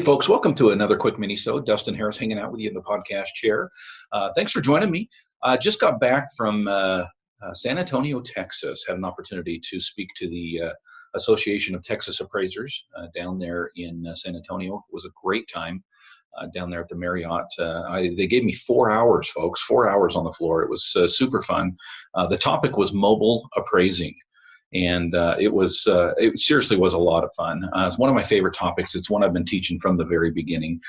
Hey folks, welcome to another quick mini-sode. Dustin Harris hanging out with you in the podcast chair. Thanks for joining me. Just got back from San Antonio, Texas. Had an opportunity to speak to the Association of Texas Appraisers down there in San Antonio. It was a great time down there at the Marriott. They gave me 4 hours, folks, 4 hours on the floor. It was super fun. The topic was mobile appraising. And it seriously was a lot of fun. It's one of my favorite topics. It's one I've been teaching from the very beginning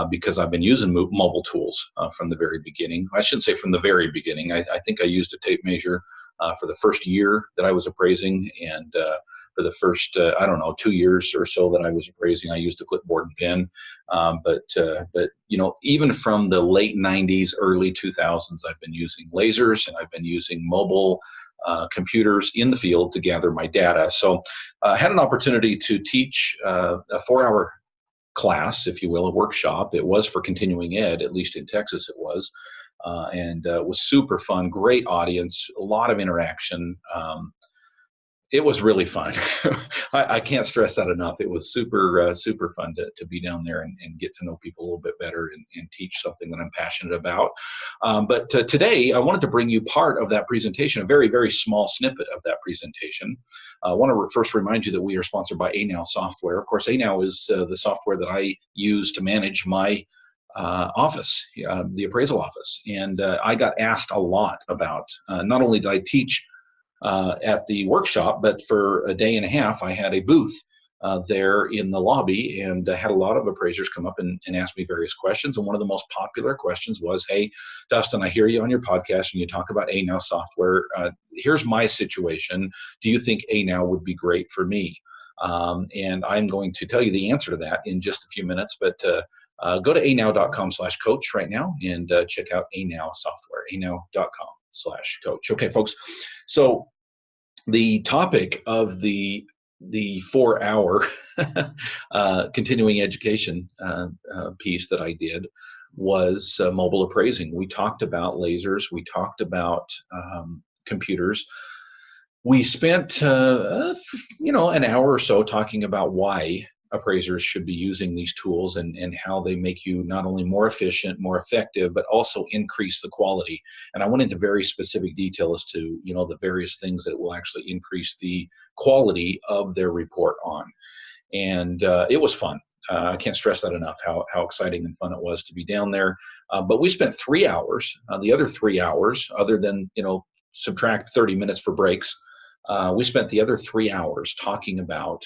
because I've been using mobile tools from the very beginning. I shouldn't say from the very beginning. I think I used a tape measure for the first year that I was appraising, and for the first, 2 years or so that I was appraising, I used the clipboard and pen. But even from the late 90s, early 2000s, I've been using lasers and I've been using mobile computers in the field to gather my data. So I had an opportunity to teach a 4-hour class, if you will, a workshop. It was for continuing ed, at least in Texas it was. And it was super fun, great audience, a lot of interaction. It was really fun. I can't stress that enough. It was super fun to be down there and get to know people a little bit better and teach something that I'm passionate about. But today, I wanted to bring you part of that presentation, a very, very small snippet of that presentation. I want to first remind you that we are sponsored by ANOW software. Of course, ANOW is the software that I use to manage my office, the appraisal office. And I got asked a lot about, not only did I teach at the workshop, but for a day and a half, I had a booth there in the lobby and had a lot of appraisers come up and ask me various questions. And one of the most popular questions was, hey, Dustin, I hear you on your podcast and you talk about ANOW software. Here's my situation. Do you think ANOW would be great for me? And I'm going to tell you the answer to that in just a few minutes, but go to anow.com/coach right now and check out ANOW software, anow.com/coach. Okay, folks. So the topic of the 4-hour continuing education piece that I did was mobile appraising. We talked about lasers. We talked about computers. We spent, an hour or so talking about why appraisers should be using these tools and how they make you not only more efficient, more effective, but also increase the quality. And I went into very specific detail as to, the various things that will actually increase the quality of their report on. And it was fun. I can't stress that enough, how exciting and fun it was to be down there. But we spent 3 hours, the other 3 hours, other than, subtract 30 minutes for breaks, we spent the other 3 hours talking about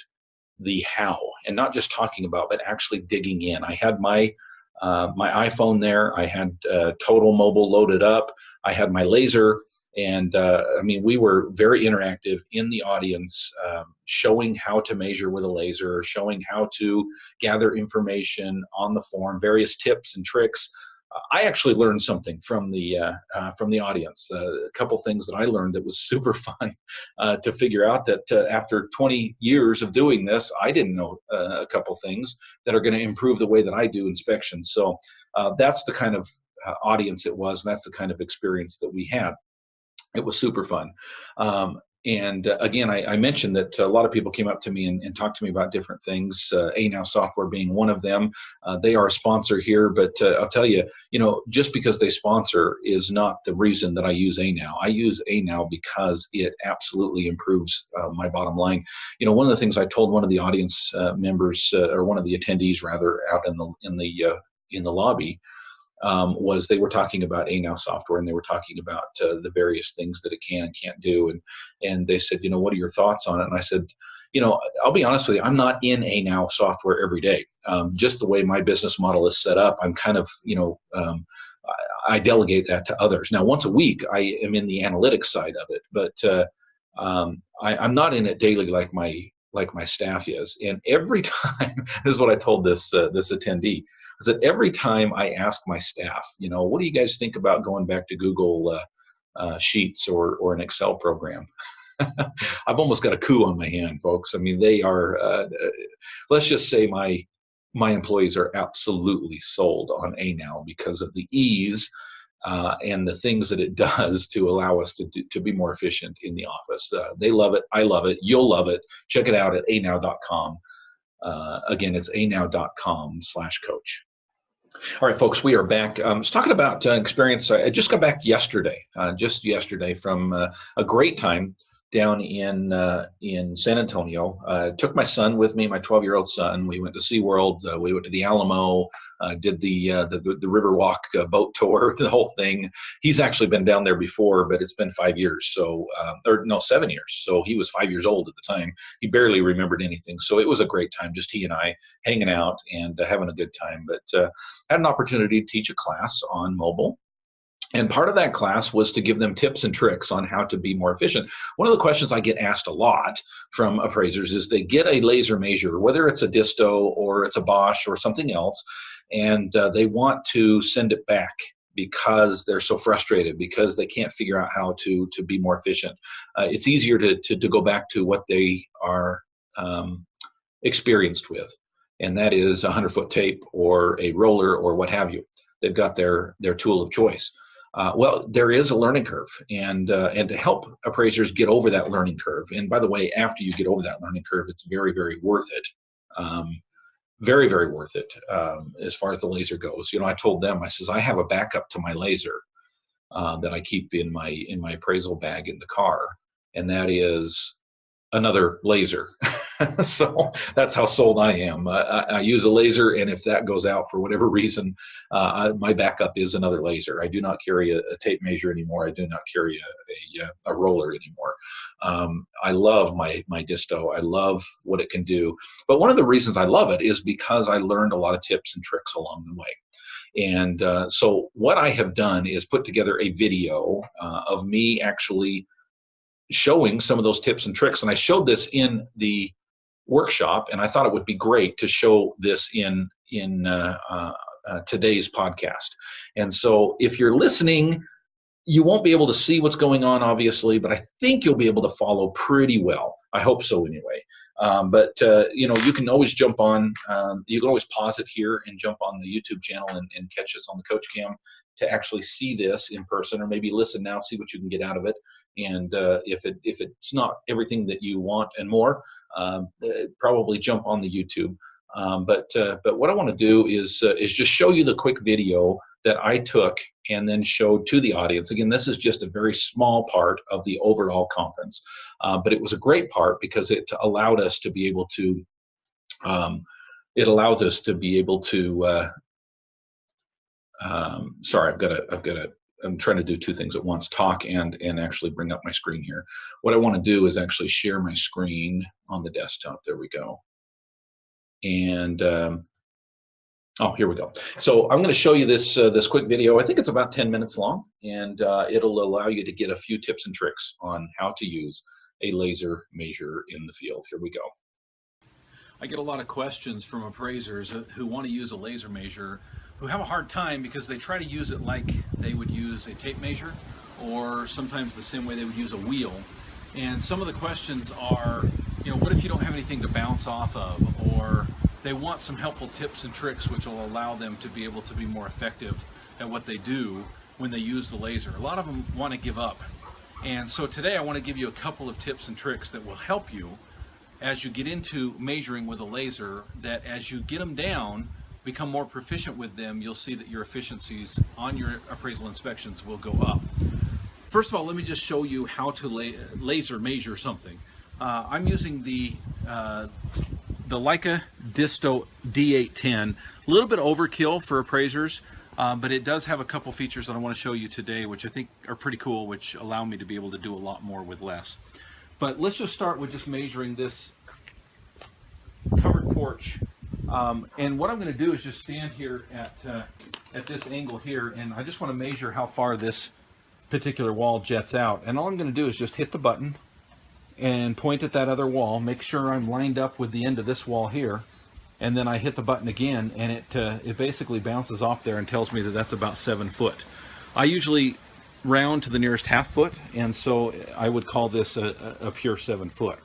the how, and not just talking about, but actually digging in. I had my iPhone there. I had Total Mobile loaded up. I had my laser, and we were very interactive in the audience, showing how to measure with a laser, showing how to gather information on the form, various tips and tricks. I actually learned something from the audience. A couple things that I learned that was super fun to figure out that after 20 years of doing this, I didn't know a couple things that are going to improve the way that I do inspections. So that's the kind of audience it was, and that's the kind of experience that we had. It was super fun. And again, I mentioned that a lot of people came up to me and talked to me about different things, ANOW software being one of them. They are a sponsor here, but I'll tell you, just because they sponsor is not the reason that I use ANOW. I use ANOW because it absolutely improves my bottom line. One of the things I told one of the audience members, or one of the attendees rather, out in the lobby, was they were talking about ANOW software, and they were talking about the various things that it can and can't do. And they said, what are your thoughts on it? And I said, I'll be honest with you, I'm not in ANOW software every day. Just the way my business model is set up, I'm kind of, I delegate that to others. Now, once a week, I am in the analytics side of it, but I'm not in it daily like my staff is. And every time, this is what I told this attendee, is that every time I ask my staff, what do you guys think about going back to Google Sheets or an Excel program? I've almost got a coup on my hand, folks. They are, let's just say my employees are absolutely sold on ANOW because of the ease and the things that it does to allow us to be more efficient in the office. They love it. I love it. You'll love it. Check it out at anow.com. Again, it's anow.com/coach. All right, folks, we are back. I was talking about experience. I just got back yesterday, from a great time down in San Antonio. Took my son with me, my 12-year-old son. We went to SeaWorld. We went to the Alamo, did the Riverwalk boat tour, the whole thing. He's actually been down there before, but it's been 5 years, or no, 7 years. So he was 5 years old at the time. He barely remembered anything. So it was a great time, just he and I hanging out and having a good time. But had an opportunity to teach a class on mobile. And part of that class was to give them tips and tricks on how to be more efficient. One of the questions I get asked a lot from appraisers is they get a laser measure, whether it's a Disto or it's a Bosch or something else, and they want to send it back because they're so frustrated, because they can't figure out how to be more efficient. It's easier to go back to what they are experienced with, and that is a 100-foot tape or a roller or what have you. They've got their tool of choice. Well, there is a learning curve, and to help appraisers get over that learning curve. And by the way, after you get over that learning curve, it's very, very worth it. Very, very worth it as far as the laser goes. I told them, I says, I have a backup to my laser that I keep in my appraisal bag in the car, and that is another laser. So that's how sold I am. I use a laser, and if that goes out for whatever reason, my backup is another laser. I do not carry a tape measure anymore. I do not carry a roller anymore. I love my Disto. I love what it can do. But one of the reasons I love it is because I learned a lot of tips and tricks along the way. And so what I have done is put together a video of me actually showing some of those tips and tricks. And I showed this in the workshop, and I thought it would be great to show this in today's podcast. And so if you're listening, you won't be able to see what's going on, obviously, but I think you'll be able to follow pretty well. I hope so anyway. But you can always jump on, you can always pause it here and jump on the YouTube channel and catch us on the Coach Cam to actually see this in person, or maybe listen now, see what you can get out of it. And if it's not everything that you want and more, probably jump on the YouTube. But what I want to do is just show you the quick video that I took and then showed to the audience. Again, this is just a very small part of the overall conference, but it was a great part because it allowed us to be able to. It allows us to be able to. Sorry, I'm trying to do two things at once: talk and actually bring up my screen here. What I want to do is actually share my screen on the desktop. There we go. And oh, here we go. So I'm going to show you this quick video. I think it's about 10 minutes long, and it'll allow you to get a few tips and tricks on how to use a laser measure in the field. Here we go. I get a lot of questions from appraisers who want to use a laser measure, who have a hard time because they try to use it like they would use a tape measure, or sometimes the same way they would use a wheel. And some of the questions are, what if you don't have anything to bounce off of? Or they want some helpful tips and tricks which will allow them to be able to be more effective at what they do when they use the laser. A lot of them want to give up. And so today I want to give you a couple of tips and tricks that will help you as you get into measuring with a laser, that as you get them down, become more proficient with them, you'll see that your efficiencies on your appraisal inspections will go up. First of all, let me just show you how to laser measure something. I'm using the Leica Disto D810. A little bit overkill for appraisers, but it does have a couple features that I want to show you today, which I think are pretty cool, which allow me to be able to do a lot more with less. But let's just start with just measuring this covered porch. And what I'm going to do is just stand here at this angle here, and I just want to measure how far this particular wall jets out. And all I'm going to do is just hit the button and point at that other wall, make sure I'm lined up with the end of this wall here, and then I hit the button again, and it basically bounces off there and tells me that that's about 7 foot. I usually round to the nearest half foot, and so I would call this a pure 7 foot.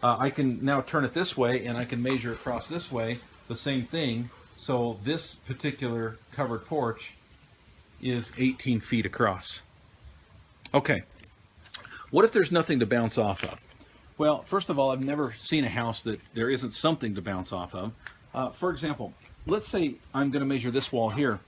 I can now turn it this way, and I can measure across this way, the same thing. So this particular covered porch is 18 feet across. Okay, what if there's nothing to bounce off of? Well, first of all, I've never seen a house that there isn't something to bounce off of. For example, let's say I'm going to measure this wall here.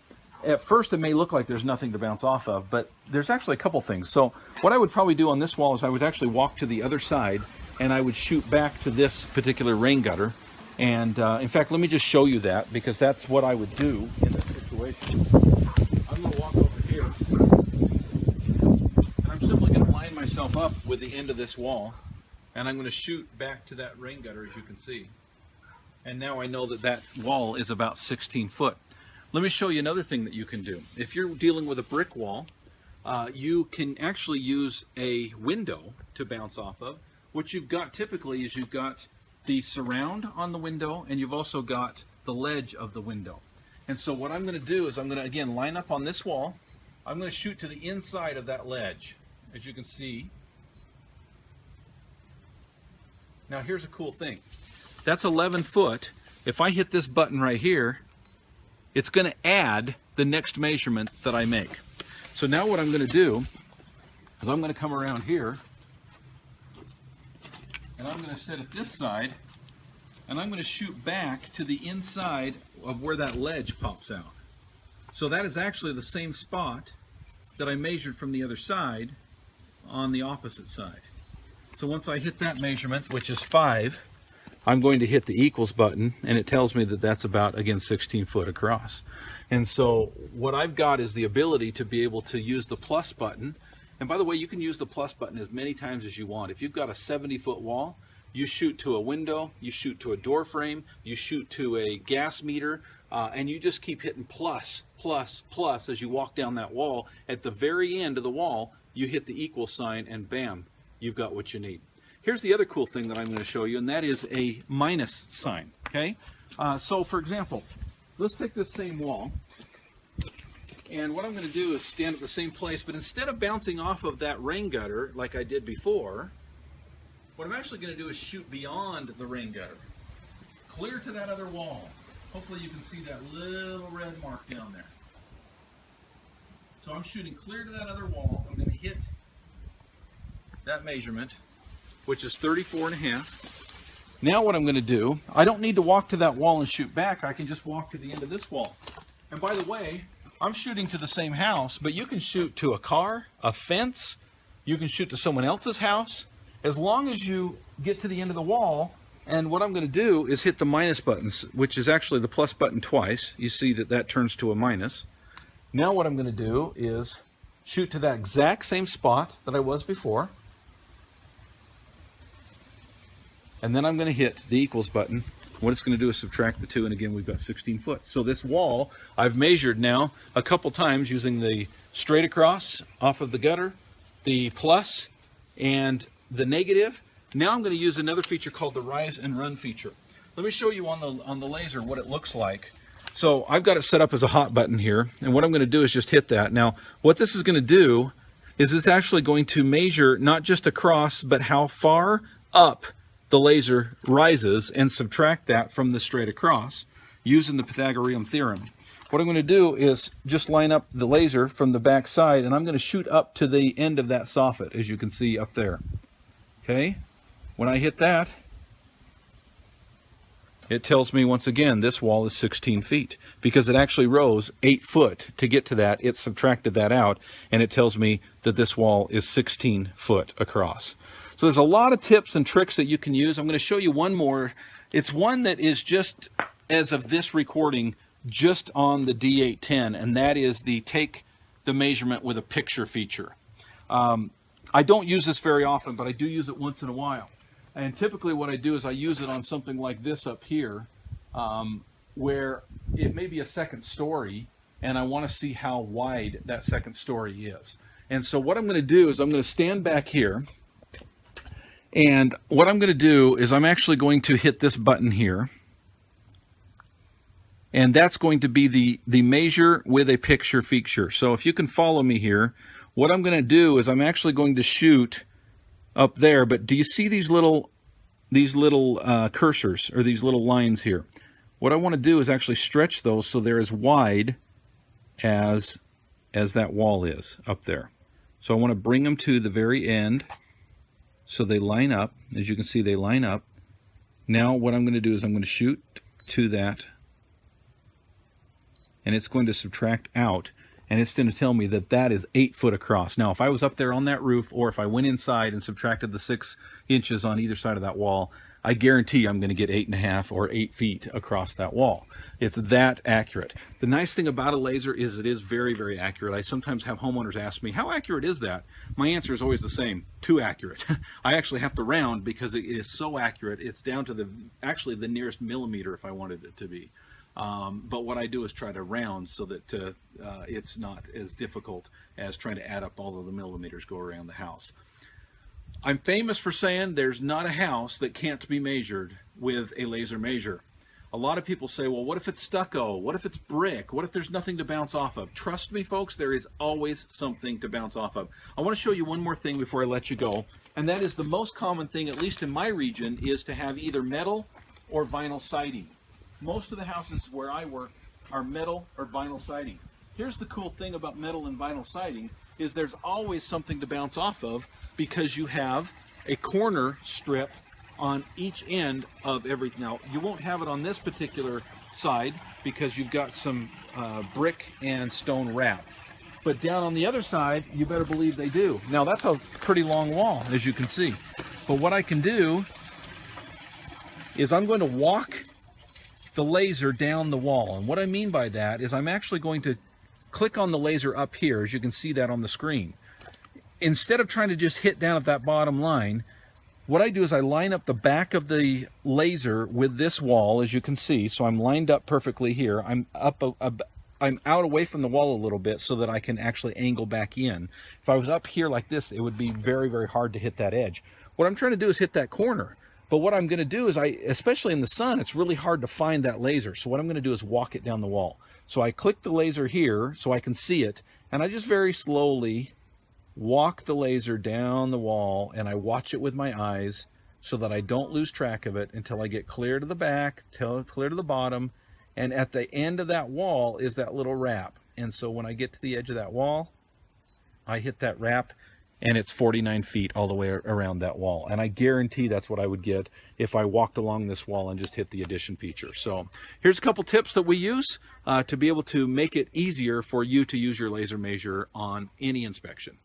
At first, it may look like there's nothing to bounce off of, but there's actually a couple things. So what I would probably do on this wall is I would actually walk to the other side, and I would shoot back to this particular rain gutter. And in fact, let me just show you that, because that's what I would do in this situation. I'm going to walk over here, and I'm simply going to line myself up with the end of this wall, and I'm going to shoot back to that rain gutter, as you can see. And now I know that that wall is about 16 foot. Let me show you another thing that you can do. If you're dealing with a brick wall, you can actually use a window to bounce off of. What you've got typically is you've got the surround on the window, and you've also got the ledge of the window. And so what I'm going to do is I'm going to, again, line up on this wall. I'm going to shoot to the inside of that ledge, as you can see. Now here's a cool thing. That's 11 foot. If I hit this button right here, it's going to add the next measurement that I make. So now what I'm going to do is I'm going to come around here, and I'm going to sit at this side, and I'm going to shoot back to the inside of where that ledge pops out. So that is actually the same spot that I measured from the other side on the opposite side. So once I hit that measurement, which is 5, I'm going to hit the equals button, and it tells me that that's about, again, 16 foot across. And so what I've got is the ability to be able to use the plus button. And by the way, you can use the plus button as many times as you want. If you've got a 70-foot wall, you shoot to a window, you shoot to a door frame, you shoot to a gas meter, and you just keep hitting plus, plus, plus as you walk down that wall. At the very end of the wall, you hit the equal sign, and bam, you've got what you need. Here's the other cool thing that I'm going to show you, and that is a minus sign, okay? So for example, let's take this same wall, and what I'm going to do is stand at the same place, but instead of bouncing off of that rain gutter like I did before, what I'm actually going to do is shoot beyond the rain gutter, clear to that other wall. Hopefully you can see that little red mark down there. So I'm shooting clear to that other wall. I'm going to hit that measurement, which is 34.5. Now what I'm going to do, I don't need to walk to that wall and shoot back. I can just walk to the end of this wall. And by the way, I'm shooting to the same house, but you can shoot to a car, a fence, you can shoot to someone else's house, as long as you get to the end of the wall. And what I'm going to do is hit the minus buttons, which is actually the plus button twice. You see that that turns to a minus. Now what I'm going to do is shoot to that exact same spot that I was before. And then I'm going to hit the equals button. What it's going to do is subtract the 2, and again we've got 16 foot. So this wall I've measured now a couple times using the straight across off of the gutter, the plus, and the negative. Now I'm going to use another feature called the rise and run feature. Let me show you on the laser what it looks like. So I've got it set up as a hot button here, and what I'm going to do is just hit that. Now what this is going to do is it's actually going to measure not just across, but how far up the laser rises, and subtract that from the straight across using the Pythagorean theorem. What I'm going to do is just line up the laser from the back side, and I'm going to shoot up to the end of that soffit, as you can see up there. Okay, when I hit that, it tells me once again this wall is 16 feet because it actually rose 8 foot to get to that. It subtracted that out, and it tells me that this wall is 16 foot across. So there's a lot of tips and tricks that you can use. I'm going to show you one more. It's one that is just, as of this recording, just on the D810, and that is the take the measurement with a picture feature. I don't use this very often, but I do use it once in a while. And typically what I do is I use it on something like this up here, where it may be a second story, and I want to see how wide that second story is. And so what I'm going to do is I'm going to stand back here, and what I'm going to do is I'm actually going to hit this button here, and that's going to be the measure with a picture feature. So if you can follow me here, what I'm going to do is I'm actually going to shoot up there, but do you see these little cursors, or these little lines here? What I want to do is actually stretch those so they're as wide as that wall is up there. So I want to bring them to the very end. So they line up. As you can see, they line up. Now what I'm going to do is I'm going to shoot to that, and it's going to subtract out, and it's going to tell me that that is 8 foot across. Now, if I was up there on that roof, or if I went inside and subtracted the 6 inches on either side of that wall, I guarantee I'm going to get 8.5 or 8 feet across that wall. It's that accurate. The nice thing about a laser is it is very, very accurate. I sometimes have homeowners ask me, how accurate is that? My answer is always the same, too accurate. I actually have to round because it is so accurate. It's down to actually the nearest millimeter if I wanted it to be. But what I do is try to round so that it's not as difficult as trying to add up all of the millimeters go around the house. I'm famous for saying there's not a house that can't be measured with a laser measure. A lot of people say, well, what if it's stucco? What if it's brick? What if there's nothing to bounce off of? Trust me, folks, there is always something to bounce off of. I want to show you one more thing before I let you go, and that is the most common thing, at least in my region, is to have either metal or vinyl siding. Most of the houses where I work are metal or vinyl siding. Here's the cool thing about metal and vinyl siding is there's always something to bounce off of because you have a corner strip on each end of everything. Now, you won't have it on this particular side because you've got some brick and stone wrap. But down on the other side, you better believe they do. Now, that's a pretty long wall, as you can see. But what I can do is I'm going to walk the laser down the wall. And what I mean by that is I'm actually going to click on the laser up here, as you can see that on the screen. Instead of trying to just hit down at that bottom line, what I do is I line up the back of the laser with this wall, as you can see. So I'm lined up perfectly here. I'm out away from the wall a little bit so that I can actually angle back in. If I was up here like this, it would be very, very hard to hit that edge. What I'm trying to do is hit that corner. But what I'm going to do is, especially in the sun, it's really hard to find that laser. So what I'm going to do is walk it down the wall. So I click the laser here so I can see it, and I just very slowly walk the laser down the wall, and I watch it with my eyes so that I don't lose track of it until I get clear to the back, till it's clear to the bottom, and at the end of that wall is that little wrap. And so when I get to the edge of that wall, I hit that wrap, and it's 49 feet all the way around that wall. And I guarantee that's what I would get if I walked along this wall and just hit the addition feature. So here's a couple tips that we use to be able to make it easier for you to use your laser measure on any inspection.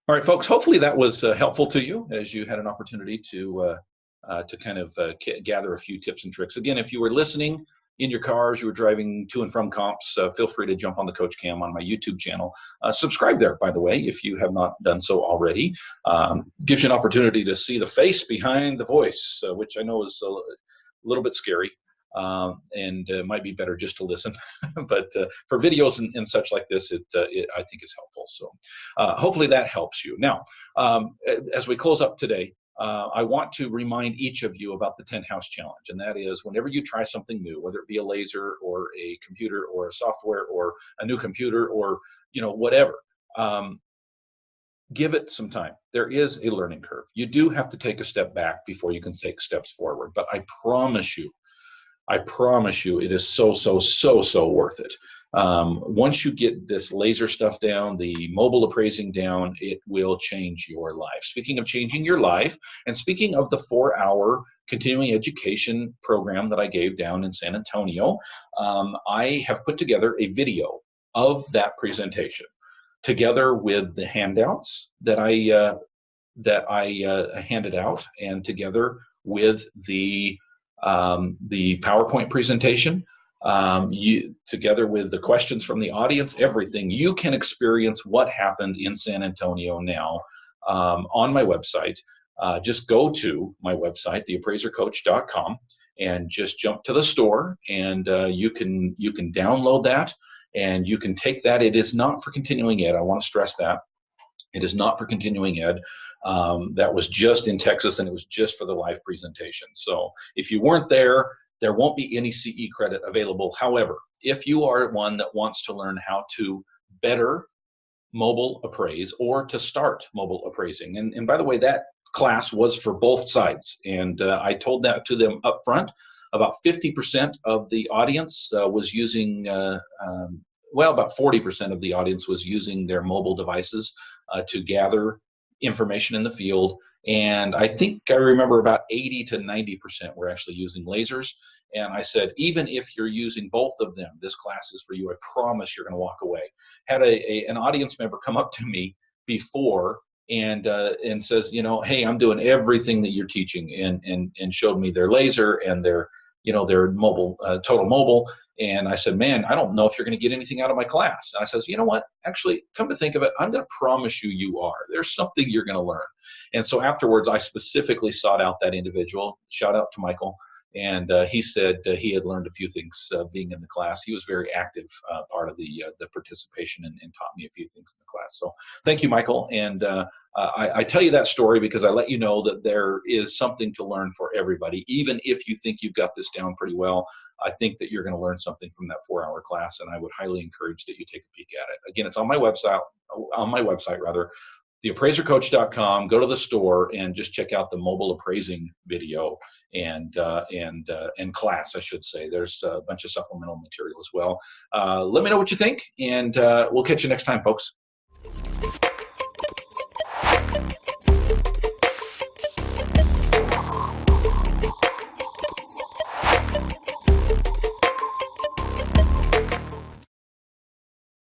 All right, folks, hopefully that was helpful to you as you had an opportunity to kind of gather a few tips and tricks. Again, if you were listening in your cars, you were driving to and from comps, feel free to jump on the Coach Cam on my YouTube channel. Subscribe there, by the way, if you have not done so already. Gives you an opportunity to see the face behind the voice, which I know is a little bit scary. And might be better just to listen. But for videos and such like this, it I think is helpful. So hopefully that helps you. Now, as we close up today, I want to remind each of you about the 10 house challenge. And that is whenever you try something new, whether it be a laser or a computer or a software or a new computer or, whatever, give it some time. There is a learning curve. You do have to take a step back before you can take steps forward. But I promise you, it is so worth it. Once you get this laser stuff down, the mobile appraising down, it will change your life. Speaking of changing your life, and speaking of the 4-hour continuing education program that I gave down in San Antonio, I have put together a video of that presentation, together with the handouts that I handed out, and together with the PowerPoint presentation, together with the questions from the audience, everything. You can experience what happened in San Antonio now on my website. Just go to my website, theappraisercoach.com, and just jump to the store, and you can download that, and you can take that. It is not for continuing ed. I want to stress that. It is not for continuing ed. That was just in Texas, and it was just for the live presentation. So if you weren't there, there won't be any CE credit available. However, if you are one that wants to learn how to better mobile appraise or to start mobile appraising, and by the way, that class was for both sides. And I told that to them up front. About 50% of the audience was using, well, about 40% of the audience was using their mobile devices to gather information in the field. And I think I remember about 80 to 90% were actually using lasers. And I said, even if you're using both of them, this class is for you. I promise you're going to walk away. Had an audience member come up to me before and says, you know, hey, I'm doing everything that you're teaching, and showed me their laser and their, you know, their mobile, total mobile. And I said, man, I don't know if you're going to get anything out of my class. And I says, you know what, actually, come to think of it, I'm going to promise you, you are. There's something you're going to learn. And so afterwards, I specifically sought out that individual. Shout out to Michael. And he said he had learned a few things being in the class. He was very active part of the participation, and taught me a few things in the class. So thank you, Michael. And I tell you that story because I let you know that there is something to learn for everybody. Even if you think you've got this down pretty well, I think that you're going to learn something from that 4-hour class, and I would highly encourage that you take a peek at it. Again, it's on my website, theappraisercoach.com. Go to the store and just check out the mobile appraising video and class, I should say. There's a bunch of supplemental material as well. Let me know what you think, and we'll catch you next time, folks.